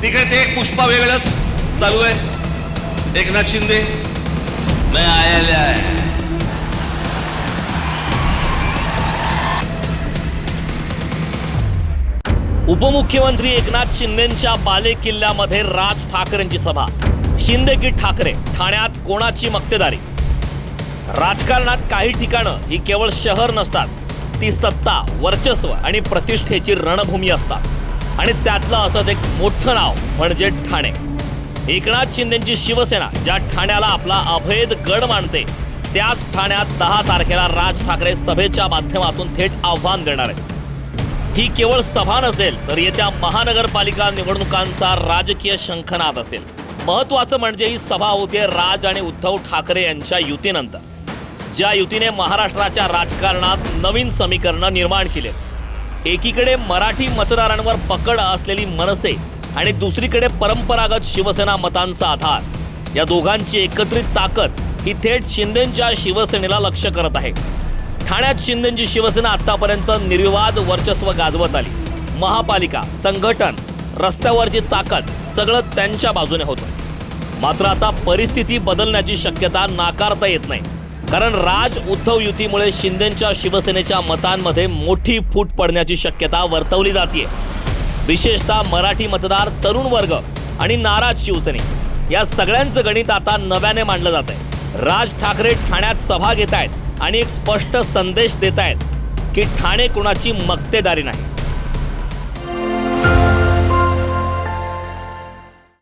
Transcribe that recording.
तिकडे ते एक पुष्पा वेगळंच चालू आहे. एकनाथ शिंदे मैं आया है. उपमुख्यमंत्री एकनाथ शिंदेंच्या बालेकिल्ल्यामध्ये राज ठाकरेंची सभा. शिंदे की ठाकरे, ठाण्यात कोणाची मक्तेदारी? राजकारणात काही ठिकाणं ही केवळ शहर नसतात, ती सत्ता, वर्चस्व आणि प्रतिष्ठेची रणभूमी असतात. आणि त्यातलं असंच एक मोठं नाव म्हणजे ठाणे. एकनाथ शिंदेंची शिवसेना ज्या ठाण्याला आपला अभेद गड मानते, त्याच ठाण्यात 10 तारखेला राज ठाकरे सभेच्या माध्यमातून थेट आव्हान देणार आहेत. ही केवळ सभा नसेल तर येत्या महानगरपालिका निवडणुकांचा राजकीय शंखनाद असेल. महत्त्वाचं म्हणजे ही सभा होते राज आणि उद्धव ठाकरे यांच्या युतीनंतर, ज्या युतीने महाराष्ट्राच्या राजकारणात नवीन समीकरणं निर्माण केले. एकीकडे मराठी मतदारांवर पकड असलेली मनसे आणि दुसरीकडे परंपरागत शिवसेना मतांचा आधार. या दोघांची एकत्रित ताकद ही थेट शिंदेंच्या शिवसेनेला लक्ष्य करत आहे. ठाण्यात शिंदेंची शिवसेना आतापर्यंत निर्विवाद वर्चस्व गाजवत आली. महापालिका, संघटन, रस्त्यावरची ताकद सगळं त्यांच्या बाजूने होतं. मात्र आता परिस्थिती बदलण्याची शक्यता नाकारता येत नाही. कारण राज उद्धव युतीमुळे शिंदेंच्या शिवसेनेच्या मतांमध्ये मोठी फूट पडण्याची शक्यता वर्तवली जाते. विशेषतः मराठी मतदार, तरुण वर्ग आणि नाराज शिवसैनिक या सगळ्यांचं गणित आता नव्याने मांडलं जात आहे. राज ठाकरे ठाण्यात सभा घेत आहेत आणि एक स्पष्ट संदेश देत आहेत की ठाणे कुणाची मक्तेदारी नाही.